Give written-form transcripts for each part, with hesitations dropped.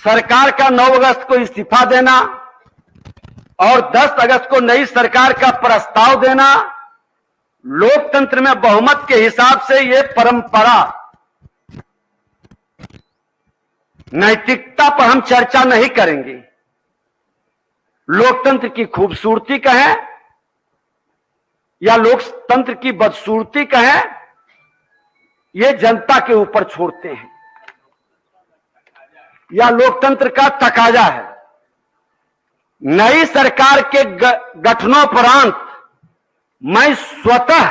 सरकार का 9 अगस्त को इस्तीफा देना और 10 अगस्त को नई सरकार का प्रस्ताव देना, लोकतंत्र में बहुमत के हिसाब से ये परंपरा, नैतिकता पर हम चर्चा नहीं करेंगे। लोकतंत्र की खूबसूरती कहें या लोकतंत्र की बदसूरती कहें, ये जनता के ऊपर छोड़ते हैं, या लोकतंत्र का तकाजा है। नई सरकार के गठनोपरांत मैं स्वतः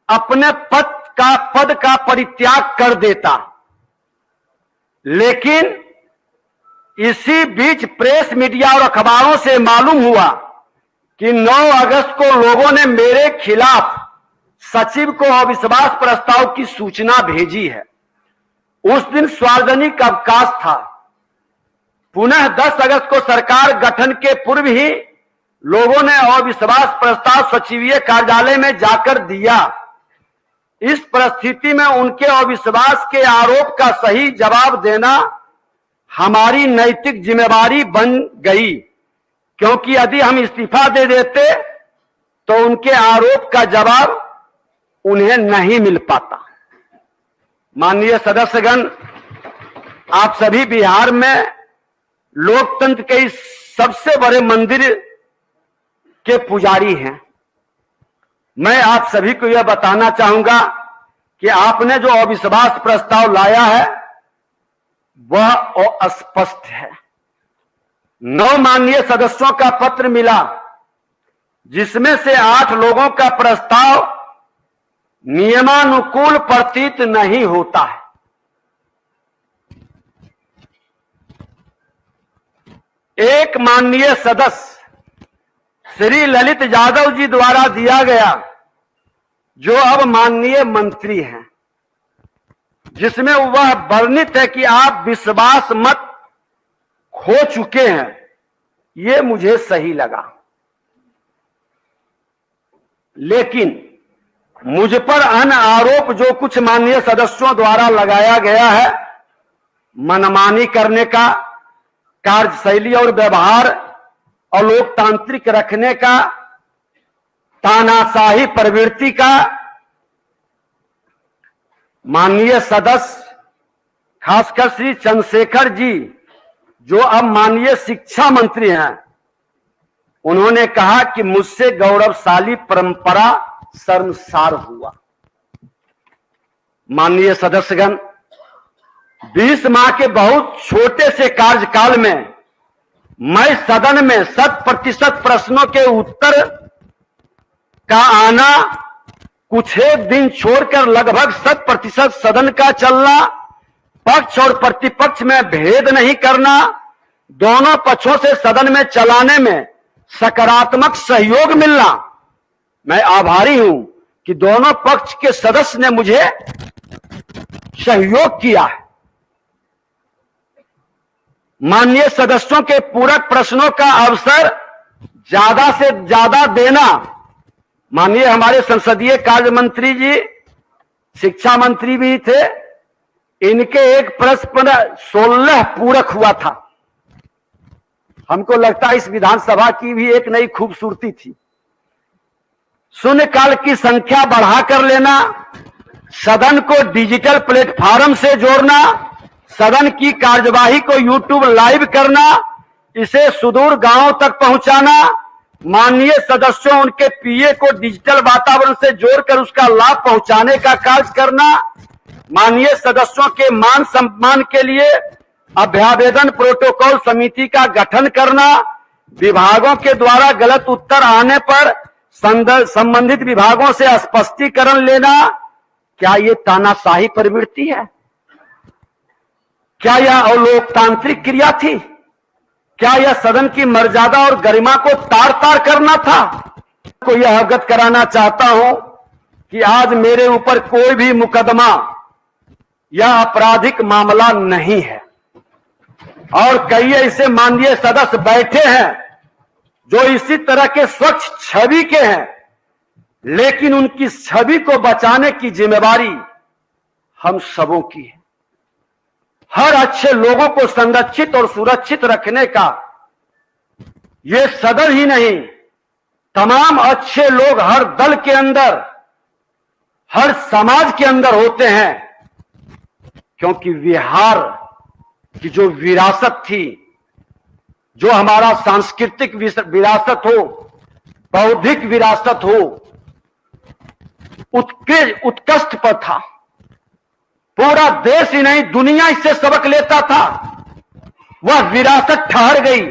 अपने पद का परित्याग कर देता, लेकिन इसी बीच प्रेस मीडिया और अखबारों से मालूम हुआ कि 9 अगस्त को लोगों ने मेरे खिलाफ सचिव को अविश्वास प्रस्ताव की सूचना भेजी है। उस दिन सार्वजनिक अवकाश था। पुनः 10 अगस्त को सरकार गठन के पूर्व ही लोगों ने अविश्वास प्रस्ताव सचिवीय कार्यालय में जाकर दिया। इस परिस्थिति में उनके अविश्वास के आरोप का सही जवाब देना हमारी नैतिक जिम्मेवारी बन गई, क्योंकि यदि हम इस्तीफा दे देते तो उनके आरोप का जवाब उन्हें नहीं मिल पाता। माननीय सदस्यगण, आप सभी बिहार में लोकतंत्र के इस सबसे बड़े मंदिर के पुजारी हैं। मैं आप सभी को यह बताना चाहूंगा कि आपने जो अविश्वास प्रस्ताव लाया है वह अस्पष्ट है। 9 माननीय सदस्यों का पत्र मिला, जिसमें से 8 लोगों का प्रस्ताव नियमानुकूल प्रतीत नहीं होता है। एक माननीय सदस्य श्री ललित यादव जी द्वारा दिया गया, जो अब माननीय मंत्री हैं, जिसमें वह वर्णित है कि आप विश्वास मत खो चुके हैं। ये मुझे सही लगा, लेकिन मुझ पर अन्य आरोप जो कुछ माननीय सदस्यों द्वारा लगाया गया है, मनमानी करने का, कार्यशैली और व्यवहार अलोकतांत्रिक रखने का, तानाशाही प्रवृत्ति का, माननीय सदस्य खासकर श्री चंद्रशेखर जी, जो अब माननीय शिक्षा मंत्री हैं, उन्होंने कहा कि मुझसे गौरवशाली परंपरा शर्मसार हुआ। माननीय सदस्यगण, 20 माह के बहुत छोटे से कार्यकाल में मैं सदन में 100% प्रश्नों के उत्तर का आना, कुछ एक दिन छोड़कर लगभग 100% सदन का चलना, पक्ष और प्रतिपक्ष में भेद नहीं करना, दोनों पक्षों से सदन में चलाने में सकारात्मक सहयोग मिलना, मैं आभारी हूं कि दोनों पक्ष के सदस्य ने मुझे सहयोग किया है। माननीय सदस्यों के पूरक प्रश्नों का अवसर ज्यादा से ज्यादा देना, माननीय हमारे संसदीय कार्य मंत्री जी शिक्षा मंत्री भी थे, इनके एक प्रश्न पर 16 पूरक हुआ था। हमको लगता है इस विधानसभा की भी एक नई खूबसूरती थी। शून्यकाल की संख्या बढ़ाकर लेना, सदन को डिजिटल प्लेटफॉर्म से जोड़ना, सदन की कार्यवाही को यूट्यूब लाइव करना, इसे सुदूर गांवों तक पहुंचाना, माननीय सदस्यों उनके पीए को डिजिटल वातावरण से जोड़कर उसका लाभ पहुंचाने का कार्य करना, माननीय सदस्यों के मान सम्मान के लिए अभ्यावेदन प्रोटोकॉल समिति का गठन करना, विभागों के द्वारा गलत उत्तर आने पर संबंधित विभागों से स्पष्टीकरण लेना, क्या ये तानाशाही प्रवृत्ति है? क्या यह अलोकतांत्रिक क्रिया थी? क्या यह सदन की मर्यादा और गरिमा को तार तार करना था? को यह अवगत कराना चाहता हूं कि आज मेरे ऊपर कोई भी मुकदमा या आपराधिक मामला नहीं है, और कई ऐसे माननीय सदस्य बैठे हैं जो इसी तरह के स्वच्छ छवि के हैं, लेकिन उनकी छवि को बचाने की जिम्मेवारी हम सबों की है। हर अच्छे लोगों को संरक्षित और सुरक्षित रखने का ये सदन ही नहीं, तमाम अच्छे लोग हर दल के अंदर, हर समाज के अंदर होते हैं, क्योंकि बिहार की जो विरासत थी, जो हमारा सांस्कृतिक विरासत हो, बौद्धिक विरासत हो, उत्कृष्ट पर था। पूरा देश ही नहीं, दुनिया इससे सबक लेता था। वह विरासत ठहर गई,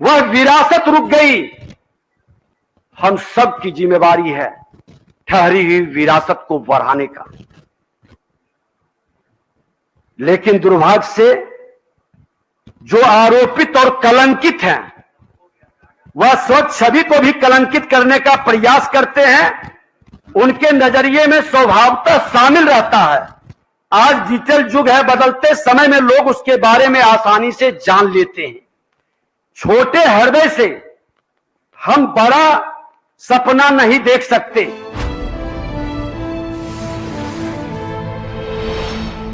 वह विरासत रुक गई। हम सब की जिम्मेवारी है ठहरी हुई विरासत को बढ़ाने का। लेकिन दुर्भाग्य से जो आरोपित और कलंकित हैं, वह स्वच्छ छवि को भी कलंकित करने का प्रयास करते हैं। उनके नजरिए में स्वभावतः शामिल रहता है। आज डिजिटल युग है, बदलते समय में लोग उसके बारे में आसानी से जान लेते हैं। छोटे हृदय से हम बड़ा सपना नहीं देख सकते।